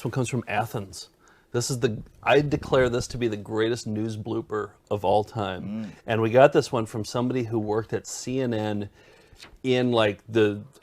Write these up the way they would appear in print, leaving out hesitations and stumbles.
This one comes from Athens. I declare this to be the greatest news blooper of all time. And we got this one from somebody who worked at CNN in like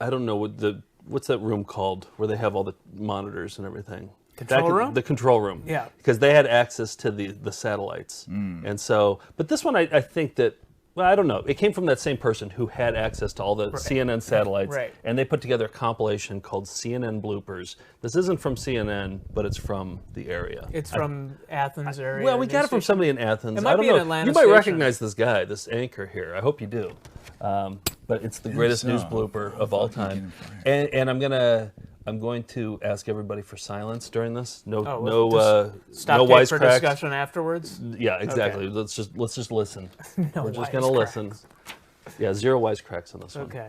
I don't know what's that room called where they have all the monitors and everything. Control room? The control room. Yeah. Because they had access to the satellites. And so, but this one I think that, well, I don't know. It came from that same person who had access to all the CNN satellites, and they put together a compilation called CNN Bloopers. This isn't from CNN, but it's from the area. It's from Athens area. Well, we got it from somebody in Athens. It might I don't be an know. Atlanta You might station. recognize this guy, this anchor here. I hope you do. But it's the greatest news blooper of all time. And I'm going to ask everybody for silence during this. No wisecracks. For discussion afterwards. Yeah, exactly. Okay. Let's just listen. We're just going to listen. Cracks. Yeah, zero wisecracks on this one. Okay.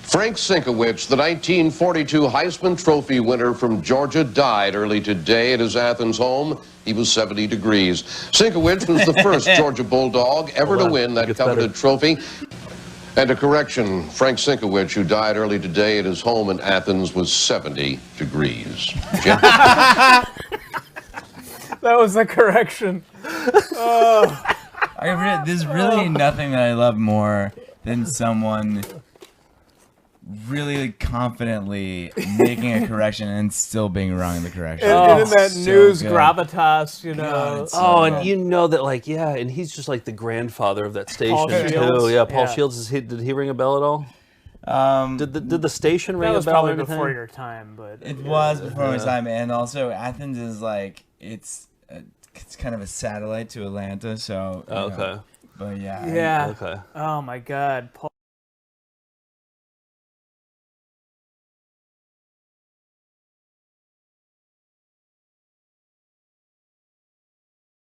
Frank Sienkiewicz, the 1942 Heisman Trophy winner from Georgia, died early today at his Athens home. He was 70 degrees. Sienkiewicz was the first Georgia Bulldog ever to win that coveted trophy. And a correction, Frank Sienkiewicz, who died early today at his home in Athens, was 70 degrees. Jim? That was the correction. There's really nothing that I love more than someone really confidently making a correction and still being wrong in the correction. And in that so news good. gravitas, you know. God, and you know that, like, and he's just like the grandfather of that station Paul too. Shields. Yeah, Paul Yeah. Shields. Did he ring a bell at all? Did the station ring That a was bell? probably or anything? before your time, but It was before my time, and also Athens is like it's kind of a satellite to Atlanta, so you know, but yeah. Okay. Oh my God, Paul.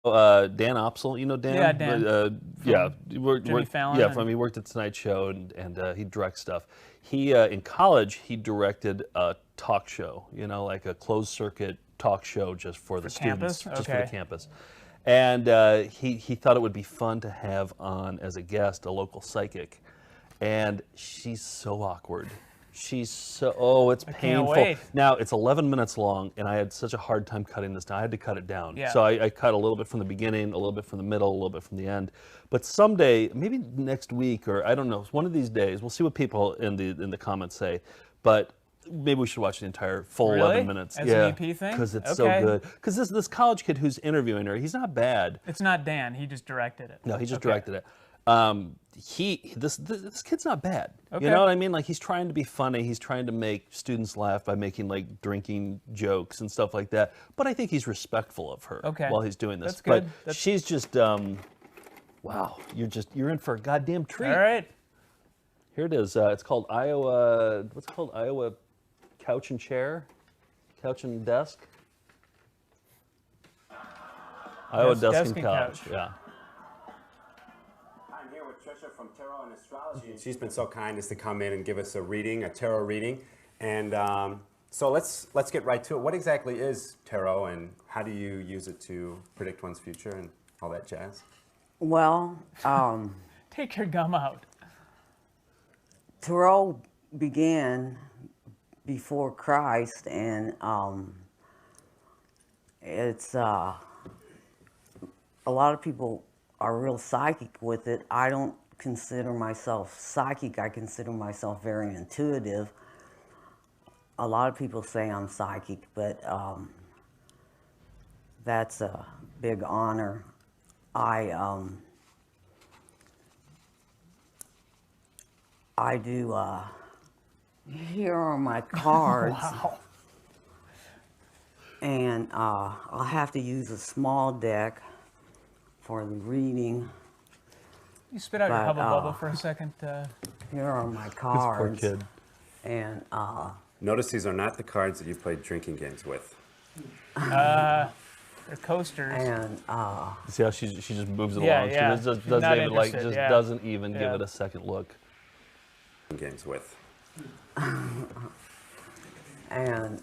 Dan Opsel, you know Dan? Yeah, Dan. Jimmy Fallon. Yeah, he worked at Tonight Show and he directs stuff. He in college he directed a talk show, like a closed circuit talk show just for the students, campus? just for the campus. And he thought it would be fun to have on as a guest a local psychic, and she's so awkward. She's so, it's painful. Can't wait. Now, it's 11 minutes long, and I had such a hard time cutting this down. I had to cut it down. Yeah. So I cut a little bit from the beginning, a little bit from the middle, a little bit from the end. But someday, maybe next week, or I don't know, one of these days, we'll see what people in the comments say, but maybe we should watch the entire full 11 minutes. As an EP thing? Because it's so good. Because this college kid who's interviewing her, he's not bad. It's not Dan. He just directed it. No, he just directed it. This kid's not bad. Okay. You know what I mean? Like, he's trying to be funny. He's trying to make students laugh by making like drinking jokes and stuff like that. But I think he's respectful of her while he's doing this. That's good. But she's just, wow, you're in for a goddamn treat. All right. Here it is. It's called Iowa. What's it called? Iowa Couch and Chair, Couch and Desk. Iowa Desk and Couch. Yeah. I'm here with Trisha from Tarot and Astrology, and she's been so kind as to come in and give us a reading, a tarot reading. And so let's get right to it. What exactly is tarot, and how do you use it to predict one's future and all that jazz? Well, Take your gum out. tarot began before Christ, and it's a lot of people are real psychic with it. I don't consider myself psychic. I consider myself very intuitive. A lot of people say I'm psychic, but that's a big honor. I do, here are my cards. Wow. And I'll have to use a small deck for the reading. You spit out your hubba bubba for a second. Here are my This cards. poor kid. And Notice these are not the cards that you played drinking games with. They're coasters. and See how she just moves it Yeah, along. yeah. She just Not doesn't even interested, yeah. doesn't even give Yeah. it a second look. Games with. and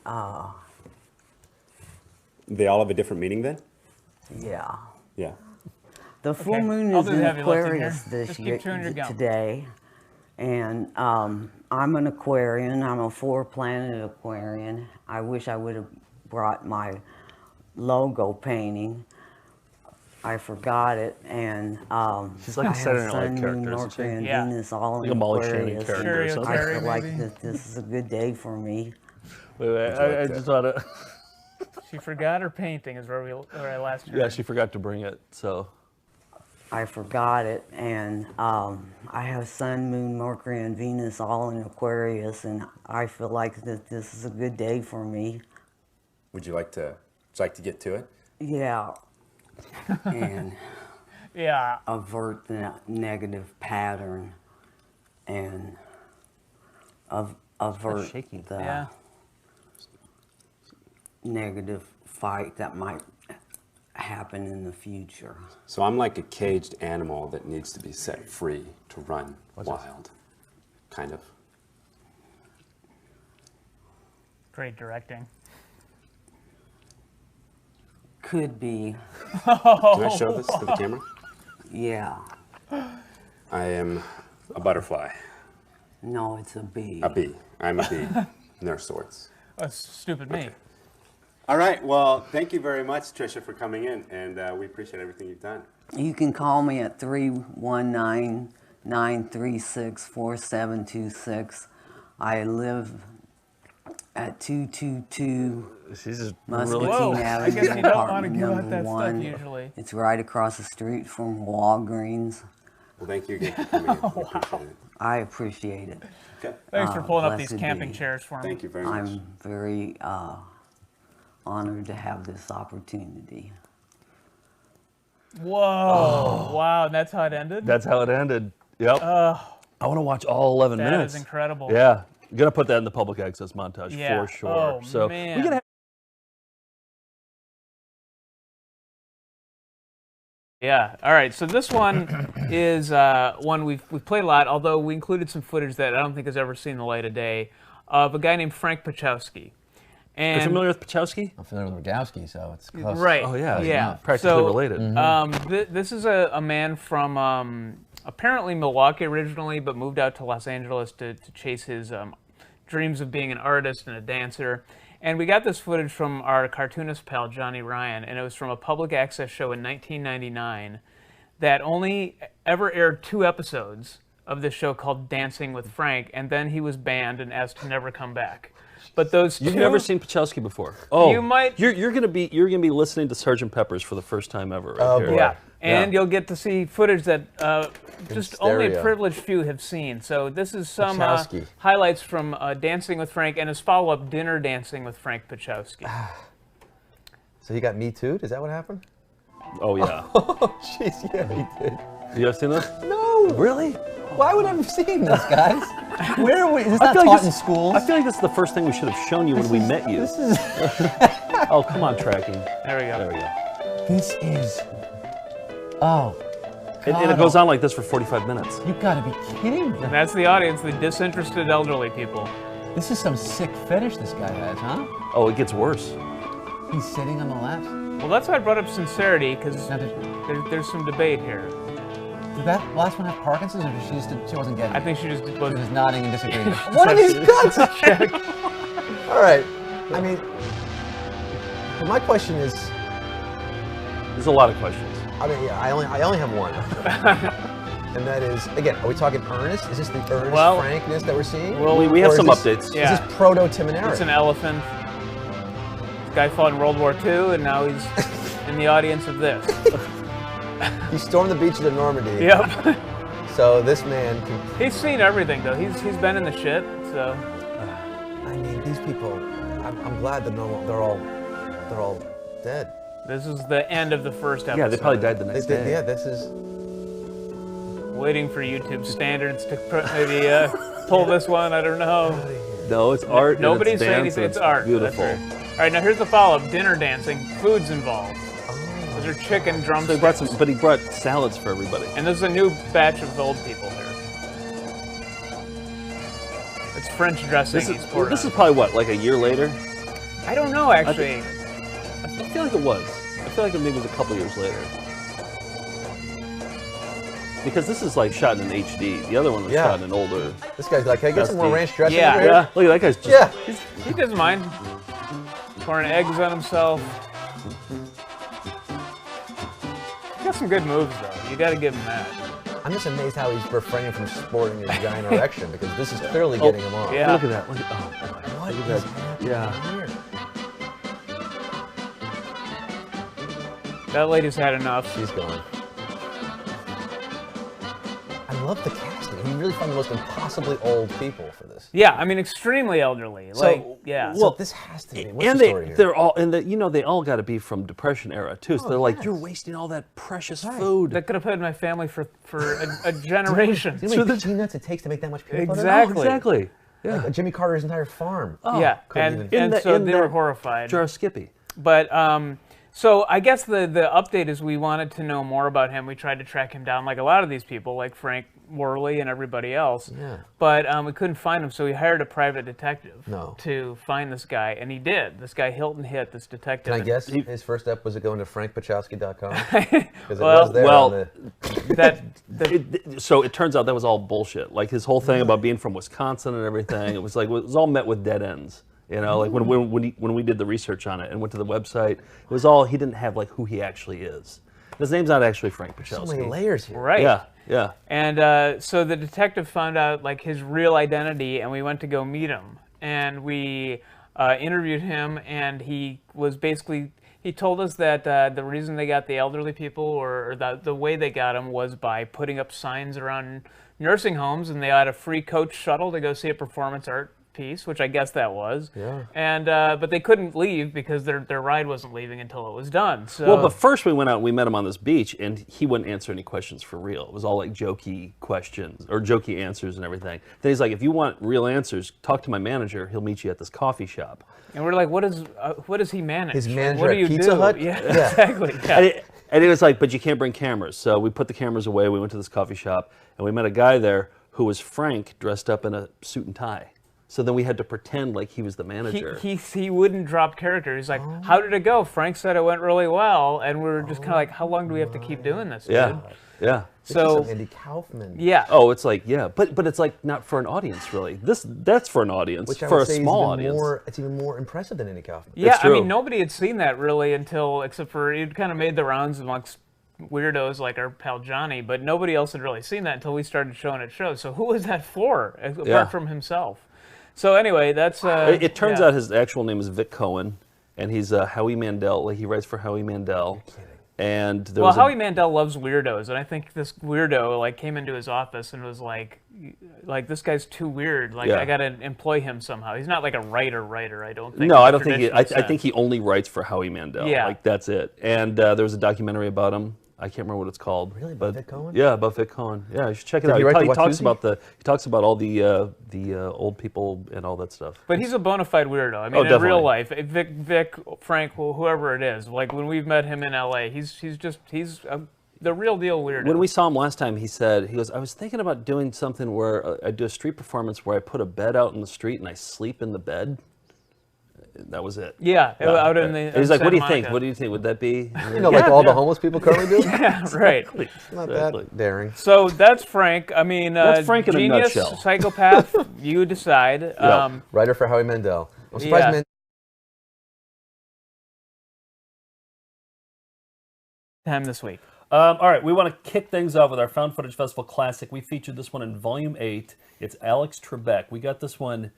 They all have a different meaning then? yeah. Yeah. The full Okay, moon I'll is do in the heavy lifting Aquarius here. this Just keep year chewing your gum. today, And I'm an Aquarian. I'm a 4-planet Aquarian. I wish I would have brought my logo painting. I forgot it, and she's like I a Saturday have Night Live Sun, character, Moon, isn't Mercury, she? and Yeah. Venus all Like in a Molly Shannon Aquarius. character or something. I Terry, feel like maybe? this is a good day for me. Wait, I just want to. She forgot her painting is where I last heard. Yeah, she forgot to bring it, so. I forgot it, and I have Sun, Moon, Mercury, and Venus all in Aquarius, and I feel like this is a good day for me. Would you like to get to it? Yeah. And Yeah. avert the negative pattern, and avert shaking. the Yeah. negative fight that might happen in the future. So I'm like a caged animal that needs to be set free to run wild, kind of. Great directing. Could be, Can I show this to the camera? yeah. I am a butterfly, No, it's a bee. a bee. I'm a bee, and they're sorts. That's stupid me. All right. Well, thank you very much, Tricia, for coming in, and we appreciate everything you've done. You can call me at 319-936-4726. I live at 222 She's just Muscatine Whoa, I Avenue, guess you don't want to apartment give out number that 1. stuff usually. It's right across the street from Walgreens. Well, thank you again for coming in. We appreciate it. I appreciate it. Okay. Thanks for pulling up these blessed camping be. chairs for me. Thank you very much. I'm very honored to have this opportunity. Whoa. Wow, and that's how it ended? That's how it ended. Yep. I want to watch all 11 That minutes. is incredible. Yeah. I'm going to put that in the public access montage Yeah. for sure. Oh, so man. we can have Yeah. All right. So this one is one we've played a lot, although we included some footage that I don't think has ever seen the light of day of a guy named Frank Pachowski. Are you familiar with Pachowski? I'm familiar with Rogowski, so it's close. Right. Oh, yeah. Yeah. Practically So, related. This is a man from apparently Milwaukee originally, but moved out to Los Angeles to chase his dreams of being an artist and a dancer. And we got this footage from our cartoonist pal, Johnny Ryan, and it was from a public access show in 1999 that only ever aired 2 episodes of this show called Dancing with Frank, and then he was banned and asked to never come back. But those You've two, never seen Pachowski before. Oh, You might- You're gonna be listening to Sgt. Pepper's for the first time ever. Right Oh, here. boy. Yeah, and Yeah. you'll get to see footage that just only a stereo. privileged few have seen. So this is some Pachowski. highlights from Dancing with Frank and his follow-up Dinner Dancing with Frank Pachowski. So he got Me Too'd? Is that what happened? Oh yeah. Oh, jeez, yeah, he did. You guys seen this? No! Really? Why would I have seen this, guys? Where are we? Is this I not feel like taught in this- schools? I feel like this is the first thing we should have shown you when we met you. This is... Oh, come on, tracking. There we go. There we go. This is... Oh. And it goes on like this for 45 minutes. You gotta be kidding me. And that's the audience, the disinterested elderly people. This is some sick fetish this guy has, huh? Oh, it gets worse. He's sitting on the laps. Well, that's why I brought up sincerity, because Now, there's some debate here. did that last one have Parkinson's, or did she wasn't getting I it? think she just She was. was just nodding in disagreement. What are these guts? All right. I mean, but my question is, There's a lot of questions. I mean, yeah, I only have one. And that is, again, are we talking earnest? Is this the earnest Well- frankness that we're seeing? Well, We have Or is some this- updates. Yeah. Is this proto-Tim and Eric? It's an elephant. This guy fought in World War II, and now he's in the audience of this. He stormed the beaches of Normandy. Yep. So this man can, He's seen everything, though. He's been in the shit, so. I mean, these people, I'm glad that they're all dead. This is the end of the first episode. Yeah, they probably died the next day. Yeah, this is, Waiting for YouTube standards to maybe pull this one. I don't know. No, it's art. and Nobody's it's saying dance, anything. and It's art. Beautiful. That's right. All right, now here's the follow-up. Dinner dancing. Food's involved. Those are chicken So he brought drumsticks. but he brought salads for everybody. And this is a new batch of old people here. It's French dressing This he's poured is on. probably what, like a year later? I don't know, actually. I feel like it was. I feel like it maybe was a couple years later. because this is like shot in HD. The other one was Yeah. shot in an older. This guy's like, can I get some more SD. ranch dressing Yeah. over here? Yeah, look at that guy's just. Yeah. He doesn't mind. Pouring eggs on himself. He got some good moves, though. You got to give him that. I'm just amazed how he's refraining from sporting a giant erection because this is clearly getting him off. Yeah. Look at that. Look at, oh, boy. What Look is at that. happening Yeah. here? That lady's had enough. She's gone. I love the casting. He really found the most impossibly old people for this. Yeah, I mean, extremely elderly. Like, yeah. So Well, this has to be. What's And the story here? they're all, and you know, they all got to be from Depression era too. So they're like, yes. you're wasting all that precious food. that could have fed my family for a generation. Do you know how many peanuts it takes to make that much peanut butter? Exactly. Exactly. Yeah. Like Jimmy Carter's entire farm. Yeah, couldn't and even- so in they were that horrified. Jar of Skippy. But so I guess the update is we wanted to know more about him. We tried to track him down, like a lot of these people, like Frank Worley and everybody else. Yeah. But we couldn't find him, so we hired a private detective No. to find this guy, and he did. This guy Hilton hit this detective. Can I and guess his first step was it going to frankpachowski.com? Because it Well- was there well, on the... So it turns out that was all bullshit. Like his whole thing about being from Wisconsin and everything, it was like, it was all met with dead ends. You know, like when we did the research on it and went to the website, it was all, he didn't have like who he actually is. His name's not actually Frank So Pachowski. many layers here. Right. Yeah, yeah. And so the detective found out like his real identity, and we went to go meet him. And we interviewed him, and he was basically, he told us that the reason they got the elderly people, or the way they got them, was by putting up signs around nursing homes, and they had a free coach shuttle to go see a performance art piece, which I guess that was. Yeah. And but they couldn't leave because their ride wasn't leaving until it was done. So Well, but first we went out and we met him on this beach, and he wouldn't answer any questions for real. It was all like jokey questions or jokey answers and everything. Then he's like, if you want real answers, talk to my manager. He'll meet you at this coffee shop. and we're like, what does he manage? His Like, manager what do at you Pizza do? Hut? Yeah, Yeah. exactly. Yeah. And he was like, but you can't bring cameras. So we put the cameras away. We went to this coffee shop, and we met a guy there who was Frank dressed up in a suit and tie. So then we had to pretend like he was the manager. He wouldn't drop character. He's like, how did it go? Frank said it went really well, and we were just kind of like, how long do we have to keep doing this, dude? Yeah, yeah. This is So some Andy Kaufman. yeah. Oh, it's like, yeah, but it's like not for an audience really. That's for an audience, Which I for would a say small is even audience. more, it's even more impressive than Andy Kaufman. Yeah, I true. mean, nobody had seen that really except for it kind of made the rounds amongst weirdos like our pal Johnny, but nobody else had really seen that until we started showing it shows. So who was that for, apart Yeah. from himself? So anyway, that's... It turns yeah. out his actual name is Vic Cohen, and he's Howie Mandel. Like he writes for Howie Mandel. And there Well, was Howie Mandel loves weirdos, and I think this weirdo like came into his office and was like this guy's too weird. Like Yeah. I gotta employ him somehow. He's not like a writer. I don't think. no, in I the don't think he. traditional I think sense. he only writes for Howie Mandel. Yeah. Like that's it. And there was a documentary about him. I can't remember what it's called. Really? About but Vic Cohen? Yeah, about Vic Cohen. Yeah, you should check it Did out. he write the What talks Tuesday? about he talks about all the old people and all that stuff. But he's a bona fide weirdo. I mean, in definitely. real life, Vic, Frank, whoever it is, like when we've met him in L.A., he's the real deal weirdo. When we saw him last time, he goes, I was thinking about doing something where I do a street performance where I put a bed out in the street and I sleep in the bed. That was it. yeah, out in the. And he's like, Santa what do you Monica. think? What do you think? Would that be? You know, like all the homeless people currently do? Yeah, right. Not Exactly. that daring. So that's Frank. I mean, That's Frank in a genius, nutshell. psychopath. You decide. Writer for Howie Mandel. I'm surprised Yeah. Mandel Time this week. All right, we want to kick things off with our Found Footage Festival Classic. We featured this one in Volume 8. It's Alex Trebek. We got this one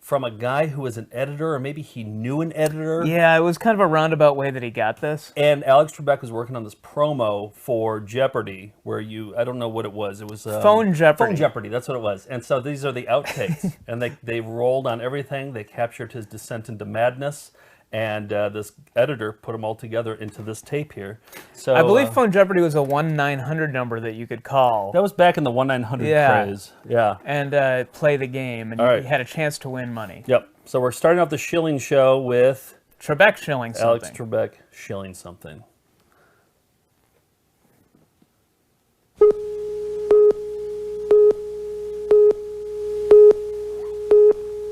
from a guy who was an editor, or maybe he knew an editor. Yeah, it was kind of a roundabout way that he got this. And Alex Trebek was working on this promo for Jeopardy, where I don't know what it was. It was Phone Jeopardy. Phone Jeopardy, that's what it was. And so these are the outtakes. And they rolled on everything. They captured his descent into madness. And this editor put them all together into this tape here. So I believe Phone Jeopardy was a 1-900 number that you could call that was back in the 1-900 Yeah. craze. Yeah. and play the game, and All right. you had a chance to win money. Yep. So we're starting off the shilling show with Trebek shilling something. Alex Trebek shilling something.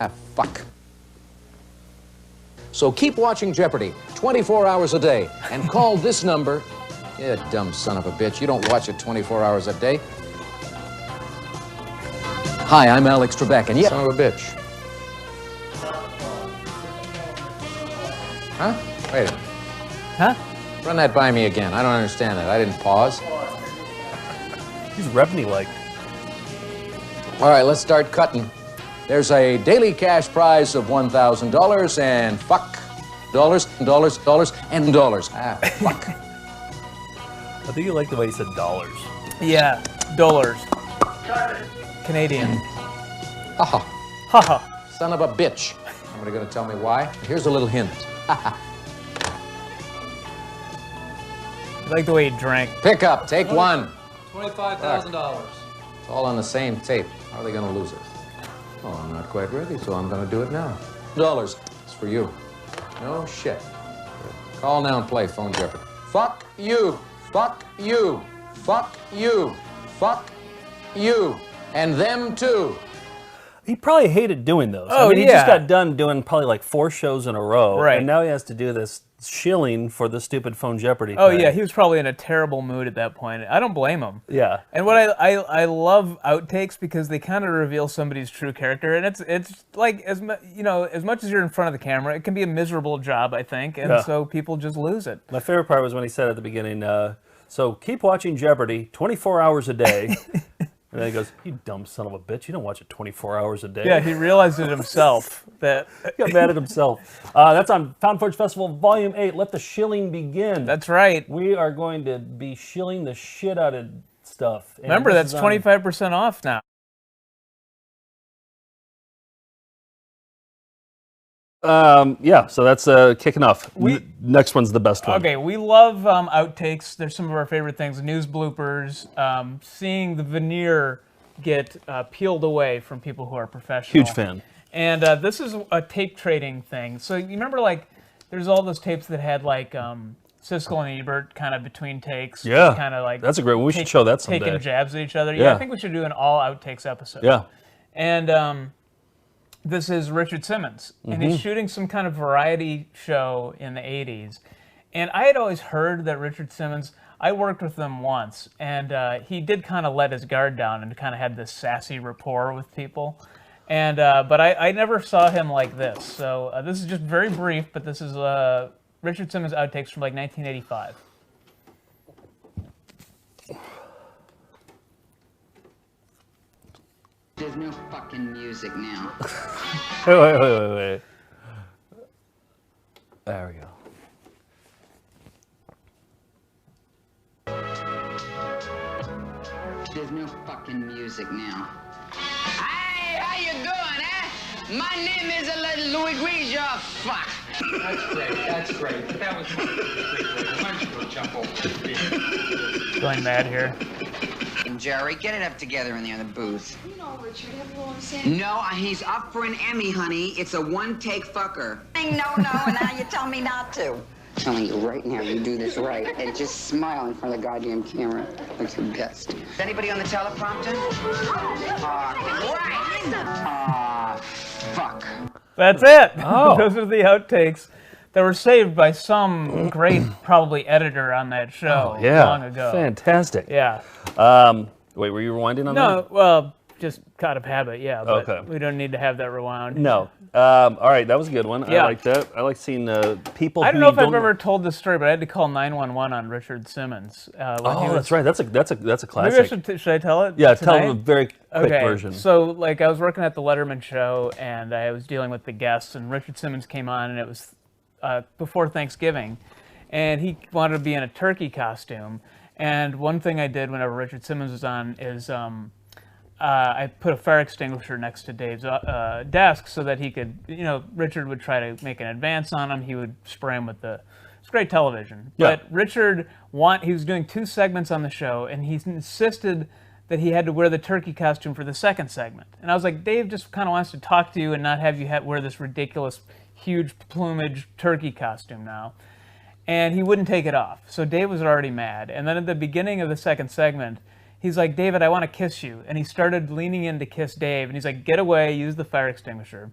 Ah, fuck. So keep watching Jeopardy 24 hours a day and call this number You dumb son of a bitch. You don't watch it 24 hours a day. Hi, I'm Alex Trebek, and son of a bitch. Huh? Wait a minute. Huh? Run that by me again. I don't understand that. I didn't pause. He's Rebney-like. All right, let's start cutting. There's a daily cash prize of $1,000 and fuck. Dollars, dollars, dollars, and dollars. Ah, fuck. I think you like the way he said dollars. Yeah, dollars. Canadian. Haha. Haha. Son of a bitch. Somebody gonna tell me why? Here's a little hint. I like the way he drank. Pick up, take one. $25,000. It's all on the same tape. How are they gonna lose it? Oh, I'm not quite ready, so I'm gonna do it now. Dollars. It's for you. No shit. Call now and play phone jeopardy. Fuck you. Fuck you. Fuck you. Fuck you. And them too. He probably hated doing those. Oh, I mean, he yeah. just got done doing probably like 4 shows in a row. Right. And now he has to do this shilling for the stupid phone Jeopardy Oh thing. yeah, he was probably in a terrible mood at that point. I don't blame him. Yeah. And what I love outtakes because they kind of reveal somebody's true character, and it's like as much as you're in front of the camera, it can be a miserable job, I think, and so people just lose it. My favorite part was when he said at the beginning, so keep watching Jeopardy 24 hours a day. And then he goes, you dumb son of a bitch, you don't watch it 24 hours a day. Yeah, he realized it himself. That he got mad at himself. That's on Found Footage Festival Volume 8. Let the shilling begin. That's right. We are going to be shilling the shit out of stuff. And remember, this that's is on- 25% off now. Yeah, so that's kicking off. Next one's the best one. Okay, we love outtakes. They're some of our favorite things. News bloopers, seeing the veneer get peeled away from people who are professional. Huge fan. And this is a tape trading thing. So you remember, like, there's all those tapes that had, like, Siskel and Ebert kind of between takes. Yeah, kind of like that's a great one. We should show that someday. Taking jabs at each other. Yeah. I think we should do an all outtakes episode. Yeah. And this is Richard Simmons, and he's shooting some kind of variety show in the 80s. And I had always heard that Richard Simmons, I worked with him once, and he did kind of let his guard down and kind of had this sassy rapport with people. And but I never saw him like this. So this is just very brief, but this is Richard Simmons outtakes from like 1985. There's no fucking music now. Wait. There we go. There's no fucking music now. Hey, how you doing, eh? My name is Louis Grise, you fuck. That's great. That was my Why don't you go jump over there? Going mad here. And Jerry, get it up together in there in the booth. You know, Richard, have you always said? No, he's up for an Emmy, honey. It's a one-take fucker. No, and now you tell me not to. I'm telling you right now, you do this right. And just smile in front of the goddamn camera like your best. Is anybody on the teleprompter? Fuck. That's it. Oh. Those are the outtakes that were saved by some great, probably editor on that show long ago. Fantastic. Yeah. Wait, were you rewinding on No, that? well, just out of habit, yeah. But Okay. we don't need to have that rewound. No. All right, that was a good one. Yeah. I like that. I like seeing people. I don't who know you if I've ever told this story, but I had to call 911 on Richard Simmons. That's right. That's a classic. Maybe should I tell it? Yeah, tonight? tell a very quick version. So, like, I was working at the Letterman show, and I was dealing with the guests, and Richard Simmons came on, and it was before Thanksgiving, and he wanted to be in a turkey costume. And one thing I did whenever Richard Simmons was on is I put a fire extinguisher next to Dave's desk so that he could, Richard would try to make an advance on him. He would spray him with it's great television. Yeah. But Richard, he was doing 2 segments on the show, and he insisted that he had to wear the turkey costume for the second segment. And I was like, Dave just kind of wants to talk to you and not have you wear this ridiculous, huge plumage turkey costume now. And he wouldn't take it off. So Dave was already mad. And then at the beginning of the second segment, he's like, David, I want to kiss you. And he started leaning in to kiss Dave. And he's like, get away, use the fire extinguisher.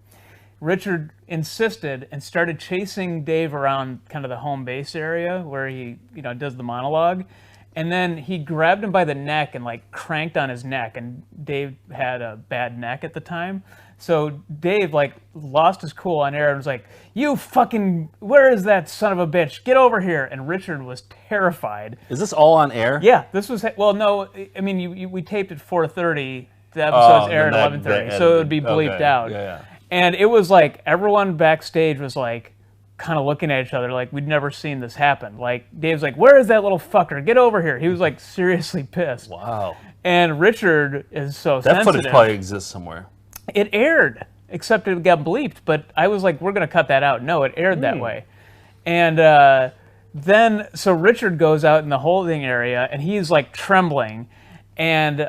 Richard insisted and started chasing Dave around kind of the home base area where he, does the monologue. And then he grabbed him by the neck and like cranked on his neck. And Dave had a bad neck at the time. So Dave like lost his cool on air and was like, "You fucking, where is that son of a bitch? Get over here." And Richard was terrified. Is this all on air? Yeah, this was, well, no, I mean, we taped at 4:30. The episodes aired at 11:30, so it would be bleeped out. Yeah. And it was like everyone backstage was like kind of looking at each other like we'd never seen this happen. Like Dave's like, "Where is that little fucker? Get over here." He was like seriously pissed. Wow. And Richard is so that sensitive. footage probably exists somewhere. It aired, except it got bleeped. But I was like, we're going to cut that out. No, it aired that way. And then, so Richard goes out in the holding area, and he's like trembling. And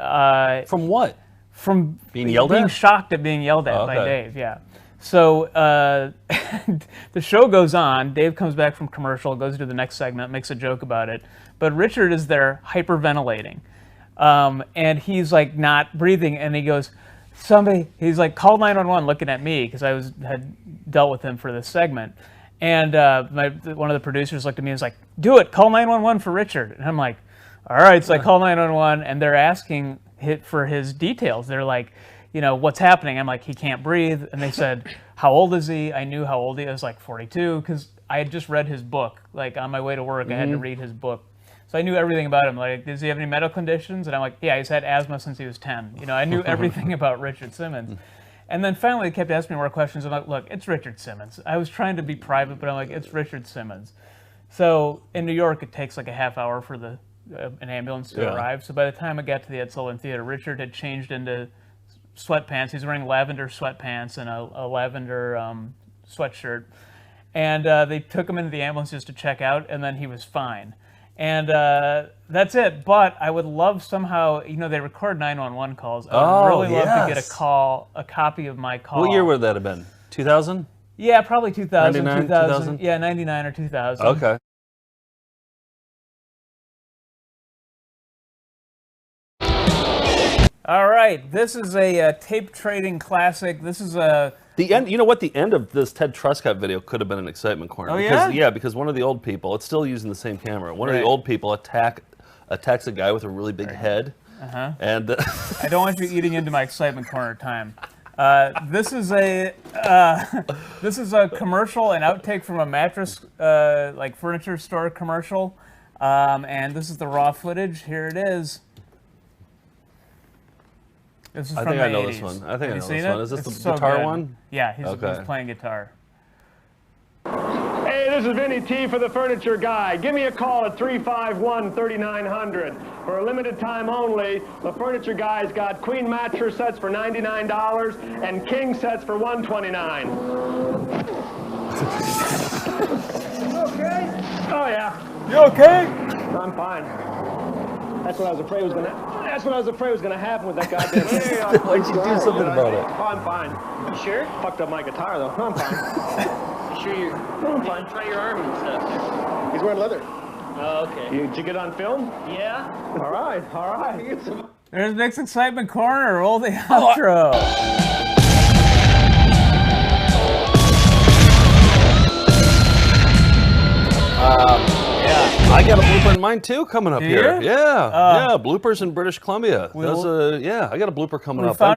from what? From being yelled at? Being shocked at being yelled at by Dave, yeah. So the show goes on. Dave comes back from commercial, goes to the next segment, makes a joke about it. But Richard is there hyperventilating. And he's like not breathing, and he goes, he's like, "Call 911," looking at me because I had dealt with him for this segment. And one of the producers looked at me and was like, "Do it, call 911 for Richard." And I'm like, "All right." So I call 911, and they're asking for his details. They're like, "What's happening?" I'm like, "He can't breathe." And they said, "How old is he?" I knew how old he was, like 42, because I had just read his book. Like on my way to work, I had to read his book. So I knew everything about him. Like, does he have any medical conditions? And I'm like, yeah, he's had asthma since he was 10. I knew everything about Richard Simmons. And then finally, they kept asking me more questions. I'm like, look, it's Richard Simmons. I was trying to be private, but I'm like, it's Richard Simmons. So in New York, it takes like a half hour for an ambulance to arrive. So by the time I got to the Ed Sullivan Theater, Richard had changed into sweatpants. He's wearing lavender sweatpants and a lavender sweatshirt. And they took him into the ambulance just to check out, and then he was fine. And that's it. But I would love somehow, they record 911 calls. I would really love to get a copy of my call. What year would that have been? 2000? Yeah, probably 2000. 99, 2000? Yeah, 99 or 2000. Okay. All right, this is a tape trading classic. This is a... The end. You know what? The end of this Ted Truscott video could have been an excitement corner. Oh, because, yeah? Yeah, because one of the old people, it's still using the same camera. One of the old people attacks a guy with a really big head. And I don't want you eating into my excitement corner time. This is a commercial, an outtake from a mattress, like furniture store commercial, and this is the raw footage. Here it is. This is I from think the I know 80s. this one. I think Have I know you this seen one. it? Is this It's the so guitar good. one? Yeah, he's playing guitar. Hey, this is Vinny T for the Furniture Guy. Give me a call at 351-3900. For a limited time only, the Furniture Guy's got queen mattress sets for $99 and king sets for $129. Okay? Oh yeah. You okay? I'm fine. That's what I was afraid was gonna happen with that goddamn thing. Why'd you do something about it? Oh, I'm fine. You sure? Fucked up my guitar though. I'm fine. You sure you're... I'm fine. Try your arm and stuff. He's wearing leather. Oh, okay. Did you get on film? Yeah. All right, all right. There's Nick's excitement corner. Roll the outro. Yeah, I got a blooper in mine too coming up Do here. you? Yeah, bloopers in British Columbia. We'll- I got a blooper coming We up. found